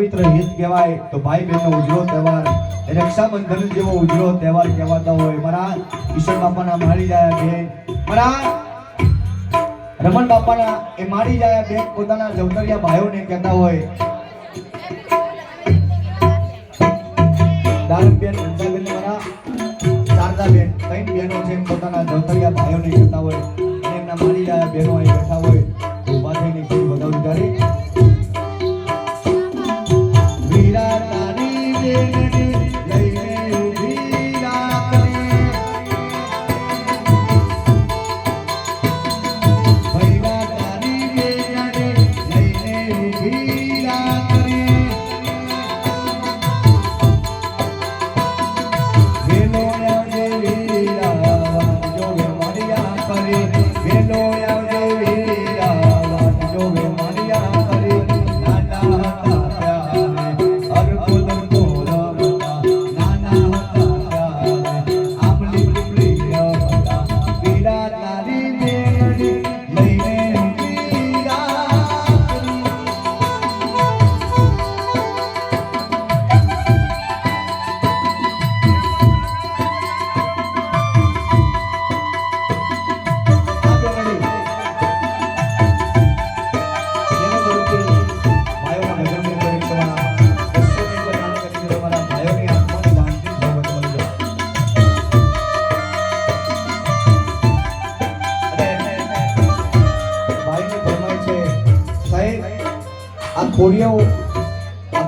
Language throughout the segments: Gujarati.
પવિત્ર હિત કહેવાય તો ભાઈ બહેનનો ઉજળો તહેવાર રક્ષાબંધન જેવો ઉજળો તહેવાર કહેવાતો હોય મારા ઈશ્વર બાપાના મારી જાય બેન મારા રમણ બાપાના એ મારી જાય બેન પોતાના જવતરિયા ભાઈઓને કહેતા હોય દારૂબેન રંજાબેન મારા શારદાબેન ત્રણ બહેનો છે પોતાના જવતરિયા ભાઈઓને કહેતા હોય અને એમના મારી જાય બહેનો અહીં બેઠા હોય ઉભા થઈને કોઈ વધાવું ત્યારે વીરા તારી બેનને લઈને ઊભી રાખે ભૈરા તારી બેનને લઈને ઊભી રાખે વેલો આવજે વીરા વાંજો વે મારિયા કરે વેલો આવજે વીરા વાંજો વે મારિયા કરે નાના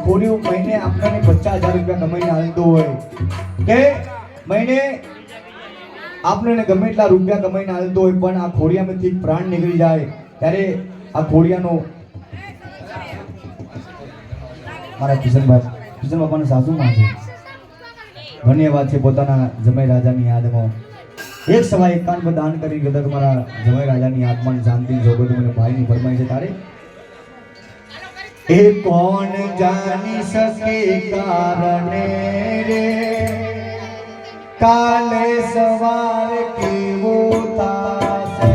કોડિયો મહિને આપણને 50,000 રૂપિયા કમાઈને આલતો હોય કે મહિને આપણને ગમે એટલા રૂપિયા કમાઈને આલતો હોય પણ આ ખોડિયામાંથી પ્રાણ નીકળી જાય ત્યારે આ ખોડિયાનો મારા કિશન બાપાના સાસુમાં છે ધન્યવાદ છે પોતાના જમાઈ રાજાની યાદમાં 151 દાન કરી ગદર મારા જમાઈ રાજાની આત્માની શાંતિ જોગો તો મને ભાઈની ફરમાઈ છે તારે એ કોણ જાની શકે કારણે રે કાલે સવાર કેવો થાશે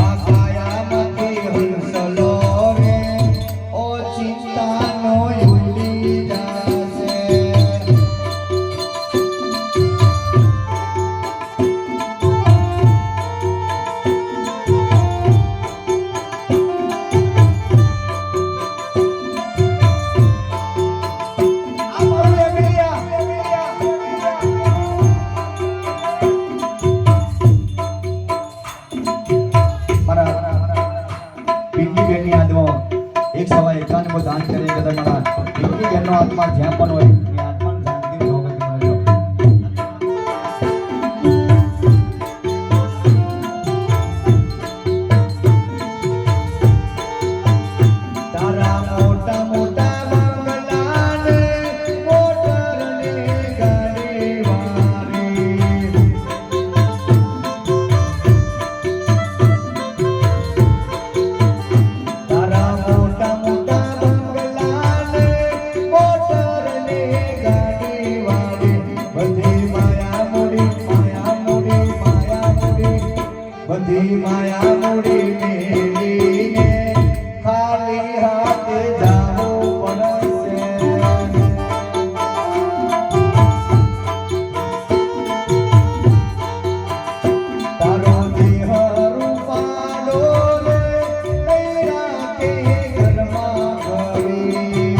આ કાયામાંથી હંસલો રે ઓ ચિંતાનો ઉડી જાશે દાન કરી કે તમારા પિંકી બેનનો આત્મા જ્યાં પણ હોય એ આત્માને શાંતિ જોગતી મળે તારા મોટા મોટા બંગલાને મોટરને ગાડી વાળી તારા મોટા મોટા બધી માયા મૂડી મેલીને ખાલી હાથે જાવું પડશે તારો દેહ રૂપાળો રે લઈ રાખે ઘરમાં ઘડી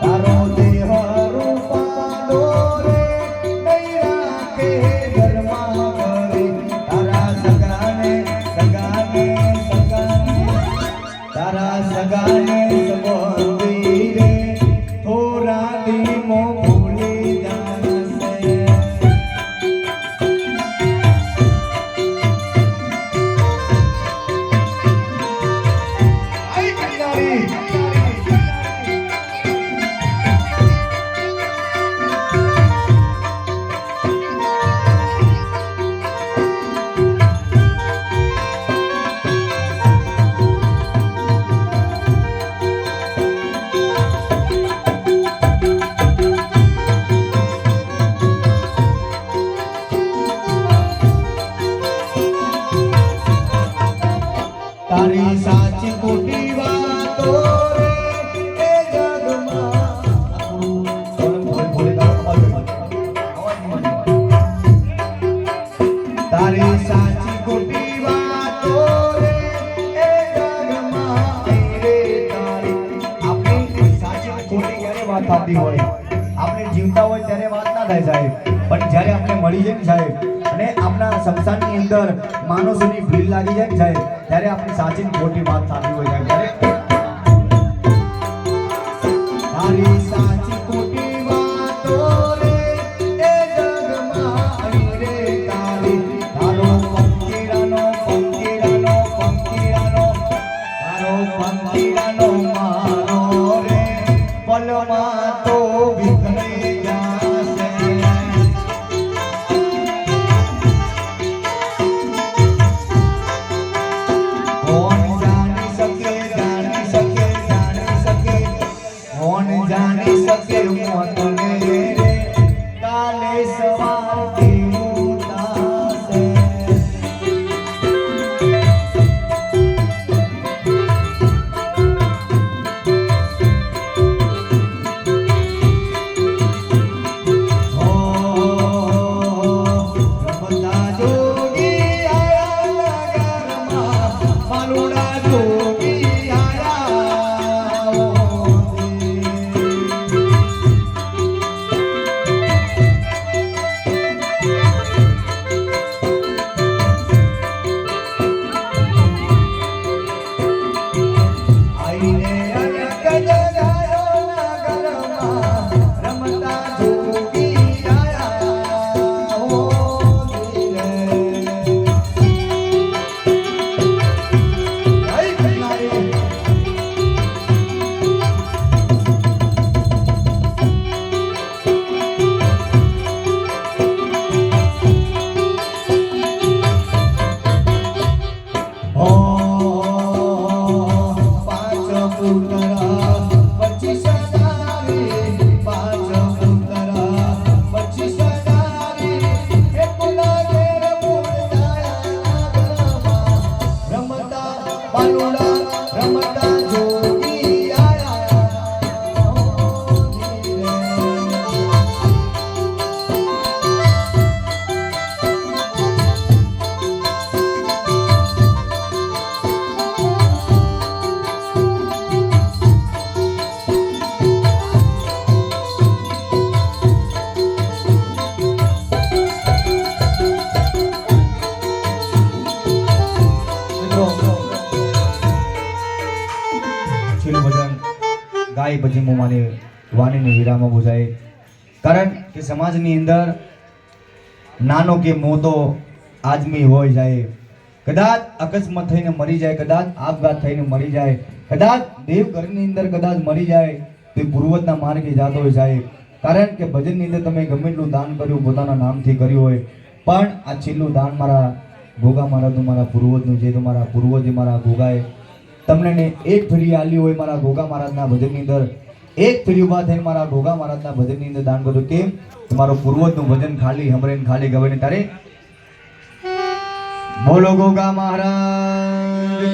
તારો દેહ સગાને સંબંધી રે થોડા ધીમો ભૂલી જાશે આઈ કટારી થતી હોય આપણે જીવતા હોય ત્યારે વાત ના થાય સાહેબ પણ જ્યારે આપણે મળી જાય ને સાહેબ અને આપણા સંસારની અંદર માણસોની ભીડ લાગી જાય ને સાહેબ ત્યારે આપણી સાચી ખોટી વાત થતી હોય સાહેબ તારી સાચી ખોટી વાતો રે એ જગમાં રે તારી તારો પંખીડાનો મારો રે પલમાં તો વિખરાઈ જાશે કોણ જાણી શકે કોણ જાણી શકે મોતને રે કાલે સવાર કેવું થાશે ગાય પછી હું મારી વાણીને વિરામ બુજાય કારણ કે સમાજની અંદર નાનો કે મોટો આદમી હોય જાય કદાચ અકસ્માત થઈને મરી જાય કદાચ આપઘાત થઈને મરી જાય કદાચ દેવ ઘરની અંદર કદાચ મરી જાય તો પૂર્વજના માર્ગે જાતો હોય સાહેબ કારણ કે ભજનની અંદર તમે ગમે એટલું દાન કર્યું પોતાના નામથી કર્યું હોય પણ આ છેલ્લું દાન મારા ગોગા મહારાજનું મારા પૂર્વજનું જે તમારા પૂર્વજ મારા ગોગાએ તમને એક ફેરી આલી હોય મારા ગોગા મહારાજના ભજનની અંદર એક ફેરી ઉભા થઈને મારા ગોગા મહારાજના ભજનની અંદર દાન કર્યું કેમ તમારો પૂર્વજનું ભજન ખાલી હમરેન ખાલી ગવે ને તારે બોલો ગોગા મહારાજ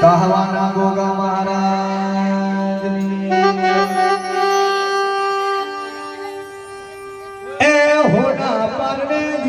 કહાવાના ગોગા મહારાજ એ હોના પરને